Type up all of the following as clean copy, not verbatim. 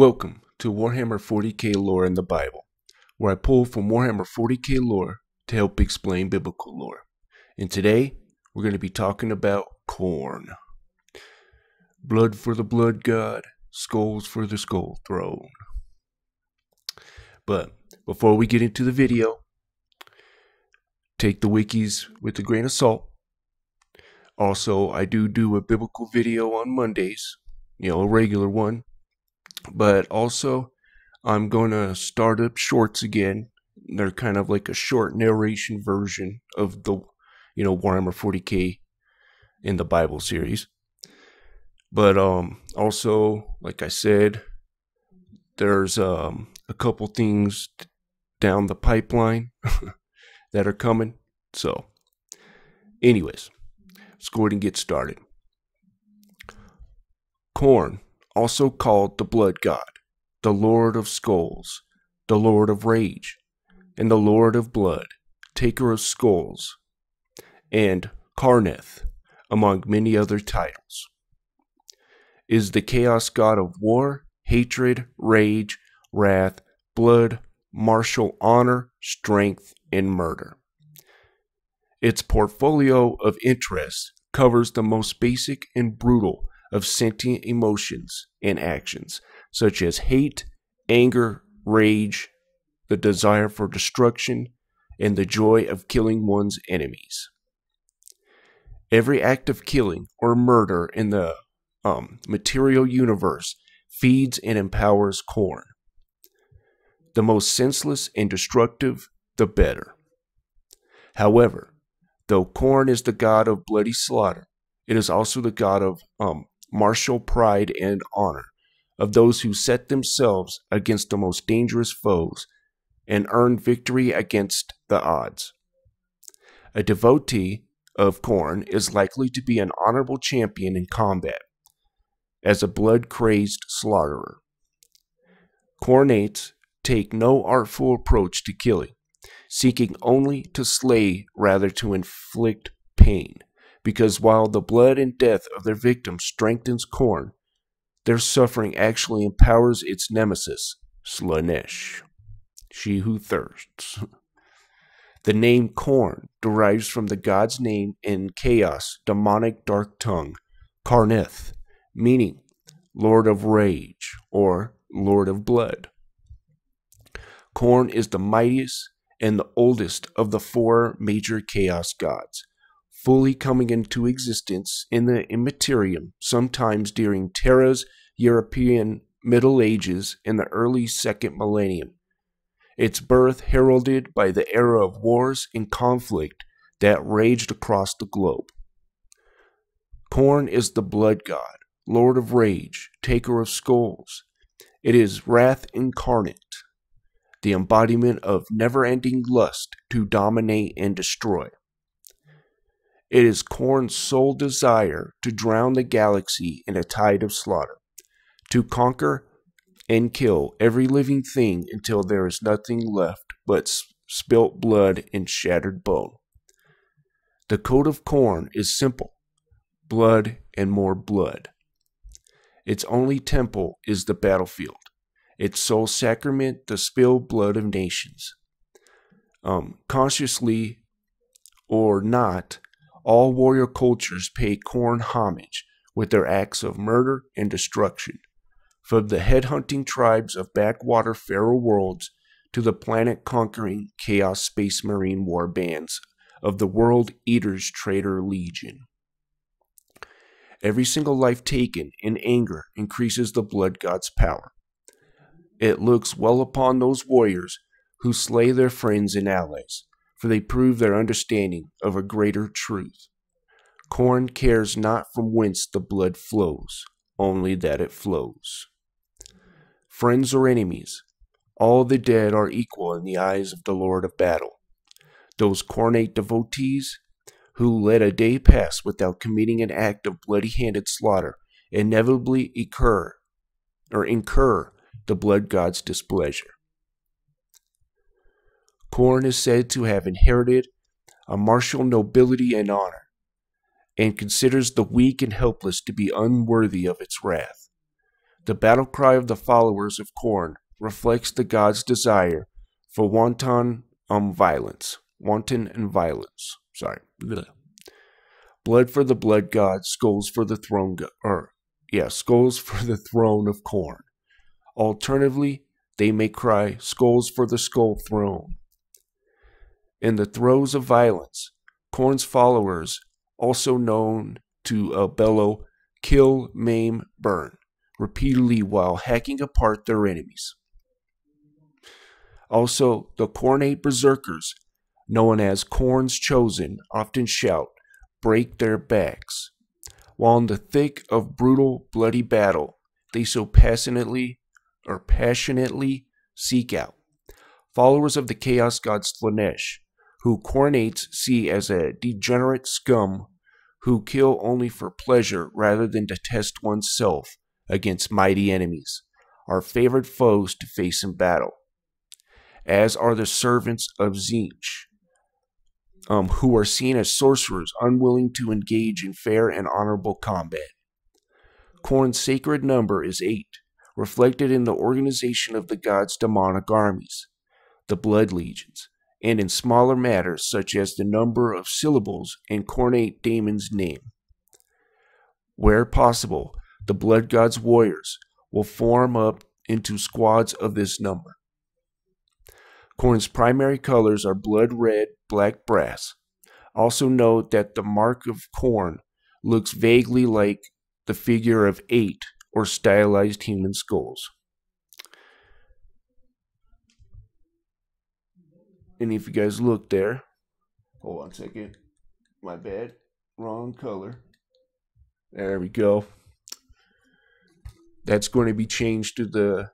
Welcome to Warhammer 40k lore in the Bible, where I pull from Warhammer 40k lore to help explain biblical lore. And today, we're going to be talking about Khorne. Blood for the blood god, skulls for the skull throne. But before we get into the video, take the wikis with a grain of salt. Also, I do a biblical video on Mondays, a regular one. But also, I'm going to start up shorts again. They're kind of like a short narration version of the, Warhammer 40k in the Bible series. But also, like I said, there's a couple things down the pipeline that are coming. So, anyways, let's go ahead and get started. Khorne, also called the Blood God, the Lord of Skulls, the Lord of Rage, and the Lord of Blood, Taker of Skulls, and Khornate, among many other titles, is the chaos god of war, hatred, rage, wrath, blood, martial honor, strength, and murder. Its portfolio of interests covers the most basic and brutal of sentient emotions and actions, such as hate, anger, rage, the desire for destruction, and the joy of killing one's enemies. Every act of killing or murder in the material universe feeds and empowers Khorne. The most senseless and destructive, the better. However, though Khorne is the god of bloody slaughter, it is also the god of martial pride and honor, of those who set themselves against the most dangerous foes and earn victory against the odds. A devotee of Khorne is likely to be an honorable champion in combat, as a blood-crazed slaughterer. Khornates take no artful approach to killing, seeking only to slay rather to inflict pain, because while the blood and death of their victims strengthens Khorne, their suffering actually empowers its nemesis, Slaanesh, she who thirsts. The name Khorne derives from the god's name in Chaos, demonic dark tongue, Khornate, meaning Lord of Rage or Lord of Blood. Khorne is the mightiest and the oldest of the four major chaos gods, fully coming into existence in the Immaterium sometimes during Terra's European Middle Ages in the early second millennium. Its birth heralded by the era of wars and conflict that raged across the globe. Khorne is the blood god, Lord of Rage, Taker of Skulls. It is wrath incarnate, the embodiment of never-ending lust to dominate and destroy. It is Khorne's sole desire to drown the galaxy in a tide of slaughter, to conquer and kill every living thing until there is nothing left but spilt blood and shattered bone. The code of Khorne is simple: blood and more blood. Its only temple is the battlefield, its sole sacrament the spilled blood of nations. Consciously or not, all warrior cultures pay Khorne homage with their acts of murder and destruction, from the headhunting tribes of backwater feral worlds to the planet-conquering Chaos Space Marine war bands of the World Eater's Traitor Legion. Every single life taken in anger increases the blood god's power. It looks well upon those warriors who slay their friends and allies, for they prove their understanding of a greater truth. Khorne cares not from whence the blood flows, only that it flows. Friends or enemies, all the dead are equal in the eyes of the Lord of Battle. Those Khornate devotees who let a day pass without committing an act of bloody-handed slaughter inevitably incur the blood god's displeasure. Khorne is said to have inherited a martial nobility and honor, and considers the weak and helpless to be unworthy of its wrath. The battle cry of the followers of Khorne reflects the god's desire for wanton violence. Wanton and violence. Sorry. Blech. Blood for the blood god, skulls for the throne skulls for the throne of Khorne. Alternatively, they may cry skulls for the skull throne. In the throes of violence, Khorne's followers, also known to bellow, kill, maim, burn, repeatedly while hacking apart their enemies. Also, the Khornate berserkers, known as Khorne's Chosen, often shout, break their backs. While in the thick of brutal, bloody battle, they so passionately seek out. Followers of the Chaos God Slaanesh, who Khornates see as a degenerate scum who kill only for pleasure rather than to test oneself against mighty enemies, are favored foes to face in battle, as are the servants of Tzeentch, who are seen as sorcerers unwilling to engage in fair and honorable combat. Khorne's sacred number is 8, reflected in the organization of the god's demonic armies, the Blood Legions, and in smaller matters such as the number of syllables in Khornate Daemon's name. Where possible, the Blood God's warriors will form up into squads of this number. Khorne's primary colors are blood red, black brass. Also note that the mark of Khorne looks vaguely like the figure of 8 or stylized human skulls. And if you guys look there, hold on a second, my bad, wrong color. There we go. That's going to be changed to the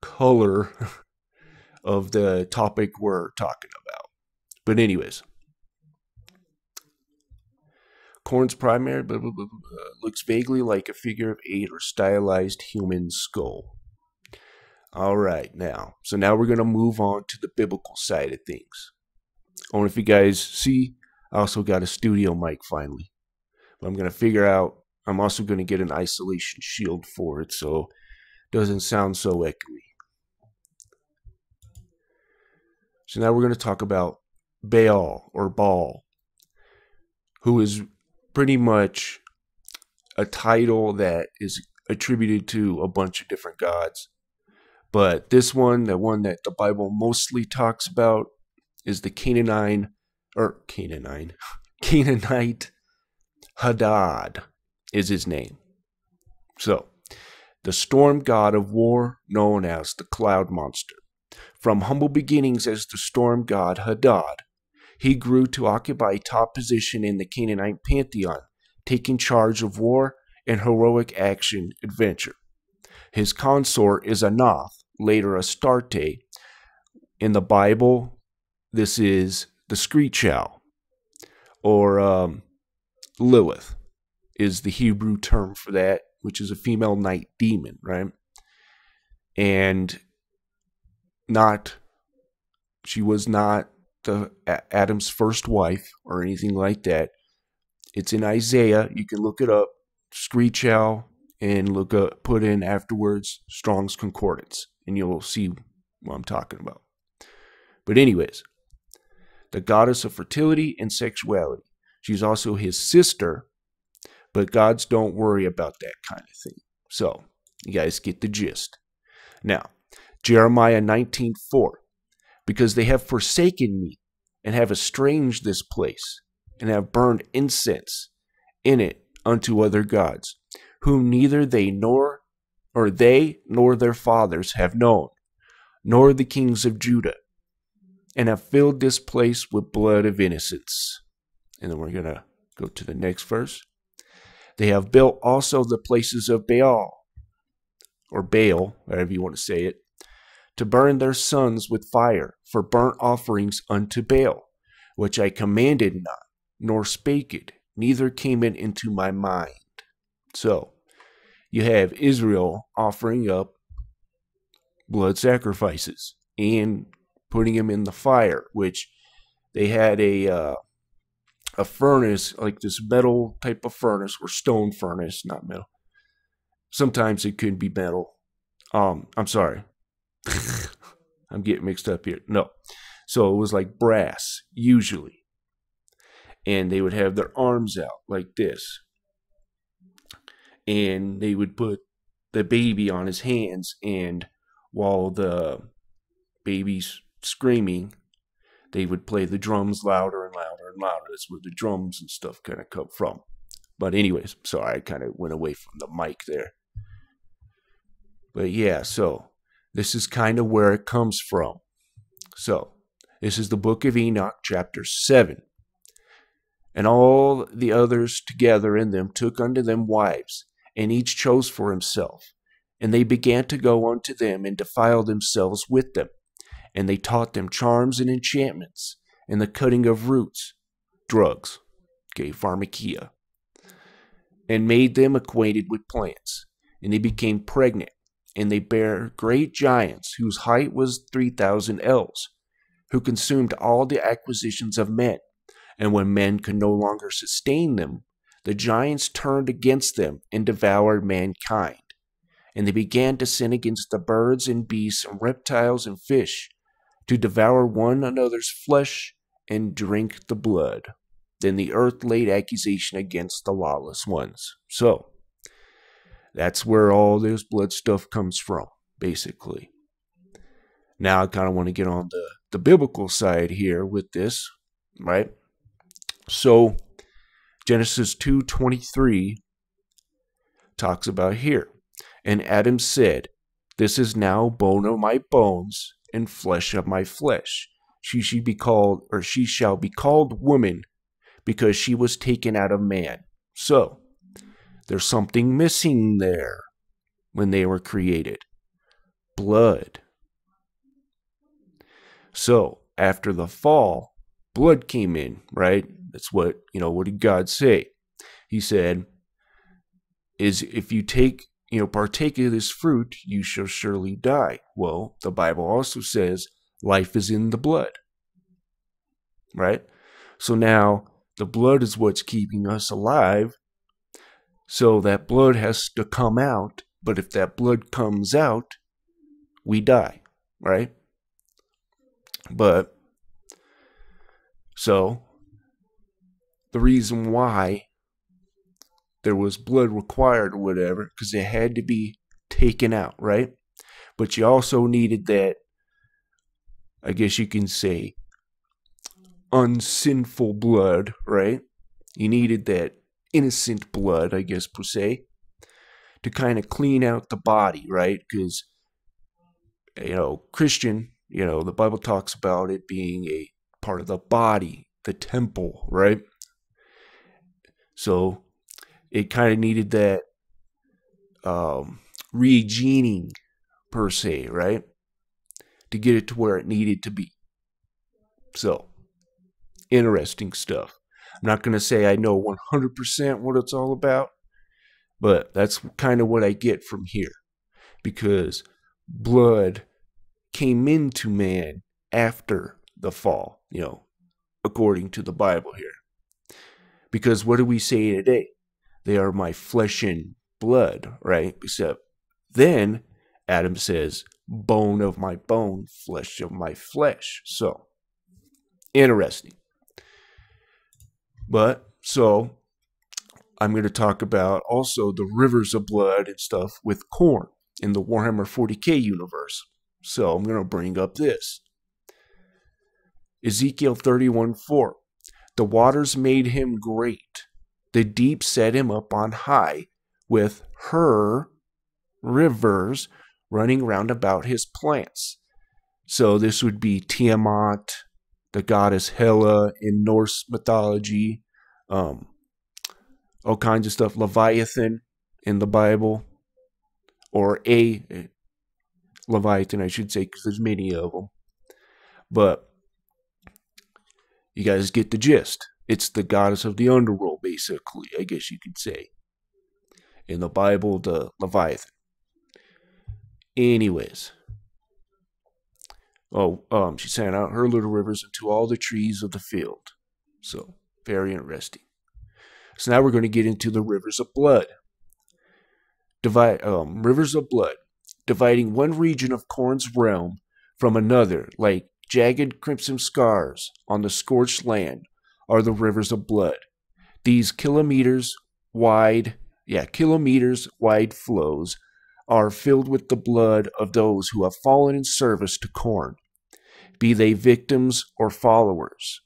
color of the topic we're talking about. But anyways, Khorne's primary looks vaguely like a figure of 8 or stylized human skull. Alright, so now we're going to move on to the biblical side of things. I don't know if you guys see, I also got a studio mic finally. But I'm going to figure out, I'm also going to get an isolation shield for it so it doesn't sound so echoey. So now we're going to talk about Baal, or Baal, who is pretty much a title that is attributed to a bunch of different gods. But this one, the one that the Bible mostly talks about, is the Canaanite Hadad is his name. So, the storm god of war known as the cloud monster. From humble beginnings as the storm god Hadad, he grew to occupy top position in the Canaanite pantheon, taking charge of war and heroic action adventure. His consort is Anath, later Astarte. In the Bible, this is the Screech Owl, or Lilith is the Hebrew term for that, which is a female night demon, right? And she was not Adam's first wife or anything like that. It's in Isaiah. You can look it up, Screech Owl, and put in afterwards Strong's Concordance, and you'll see what I'm talking about. But anyways, the goddess of fertility and sexuality. She's also his sister, but gods don't worry about that kind of thing. So, you guys get the gist. Now, Jeremiah 19:4. Because they have forsaken me, and have estranged this place, and have burned incense in it unto other gods, whom neither they nor their fathers have known, nor the kings of Judah, and have filled this place with blood of innocents. And then we're going to go to the next verse. They have built also the places of Baal, or Baal, however you want to say it, to burn their sons with fire for burnt offerings unto Baal, which I commanded not, nor spake it, neither came it into my mind. So, you have Israel offering up blood sacrifices and putting them in the fire, which they had a furnace, like this metal type of furnace, or stone furnace, not metal. Sometimes it could be metal. I'm sorry. I'm getting mixed up here. No. So it was like brass, usually. And they would have their arms out like this. And they would put the baby on his hands, and while the baby's screaming, they would play the drums louder and louder and louder. That's where the drums and stuff kind of come from. But anyways, sorry, I kind of went away from the mic there. But yeah, so this is kind of where it comes from. So this is the book of Enoch, chapter 7. And all the others together in them took unto them wives, and each chose for himself. And they began to go unto them and defile themselves with them. And they taught them charms and enchantments, and the cutting of roots, drugs, pharmakia, and made them acquainted with plants. And they became pregnant, and they bare great giants, whose height was 3,000 ells, who consumed all the acquisitions of men. And when men could no longer sustain them, the giants turned against them and devoured mankind. And they began to sin against the birds and beasts and reptiles and fish, to devour one another's flesh and drink the blood. Then the earth laid accusation against the lawless ones. So, that's where all this blood stuff comes from, basically. Now I kind of want to get on the biblical side here with this, right? So, Genesis 2:23 talks about here. And Adam said, This is now bone of my bones and flesh of my flesh. She shall be called woman, because she was taken out of man. So, there's something missing there when they were created. Blood. So, after the fall, blood came in, right? That's what did God say? He said, if you partake of this fruit, you shall surely die. Well, the Bible also says life is in the blood, right? So now the blood is what's keeping us alive. So that blood has to come out. But if that blood comes out, we die, right? But so the reason why there was blood required or whatever, because it had to be taken out, right? But you also needed that, I guess you can say, unsinful blood, right? You needed that innocent blood, I guess, per se, to kind of clean out the body, right? Because, Christian, the Bible talks about it being a part of the body, the temple, right? So it kind of needed that regening, per se, right? To get it to where it needed to be. So, interesting stuff. I'm not going to say I know 100% what it's all about, but that's kind of what I get from here. Because blood came into man after the fall, according to the Bible here. Because what do we say today? They are my flesh and blood, right? Except then Adam says, bone of my bone, flesh of my flesh. So, interesting. But, so, I'm going to talk about also the rivers of blood and stuff with Khorne in the Warhammer 40k universe. So, I'm going to bring up this. Ezekiel 31:4. The waters made him great. The deep set him up on high, with her rivers running round about his plants. So this would be Tiamat, the goddess Hela in Norse mythology, all kinds of stuff. Leviathan in the Bible, or a Leviathan, I should say, because there's many of them. But you guys get the gist. It's the goddess of the underworld, basically, I guess you could say. In the Bible, the Leviathan. Anyways. She sent out her little rivers into all the trees of the field. So, very interesting. So now we're going to get into the rivers of blood. rivers of blood, dividing one region of Khorne's realm from another, like jagged crimson scars on the scorched land, are the rivers of blood. These kilometers wide flows are filled with the blood of those who have fallen in service to Khorne, be they victims or followers.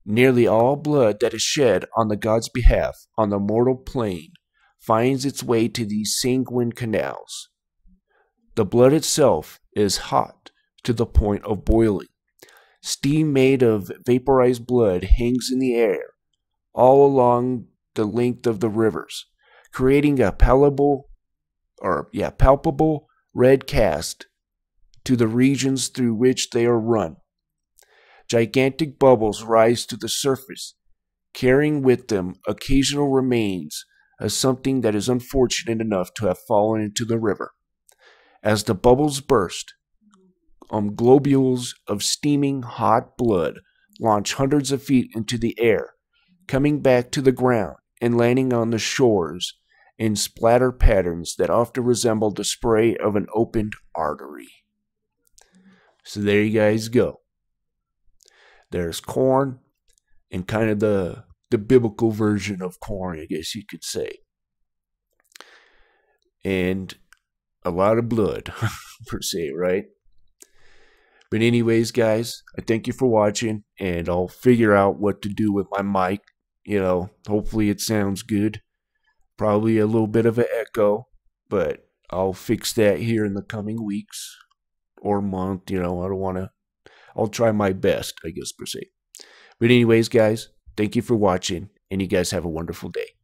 Nearly all blood that is shed on the god's behalf on the mortal plane finds its way to these sanguine canals. The blood itself is hot to the point of boiling. Steam made of vaporized blood hangs in the air all along the length of the rivers, creating a palpable red cast to the regions through which they are run. Gigantic bubbles rise to the surface, carrying with them occasional remains of something that is unfortunate enough to have fallen into the river. As the bubbles burst, globules of steaming hot blood launch hundreds of feet into the air, coming back to the ground and landing on the shores in splatter patterns that often resemble the spray of an opened artery. So there you guys go. There's Khorne and kind of the biblical version of Khorne, I guess you could say. And a lot of blood, per se, right? But anyways, guys, I thank you for watching, and I'll figure out what to do with my mic. Hopefully it sounds good. Probably a little bit of an echo, but I'll fix that here in the coming weeks or month. I don't want to. I'll try my best, I guess, per se. But anyways, guys, thank you for watching, and you guys have a wonderful day.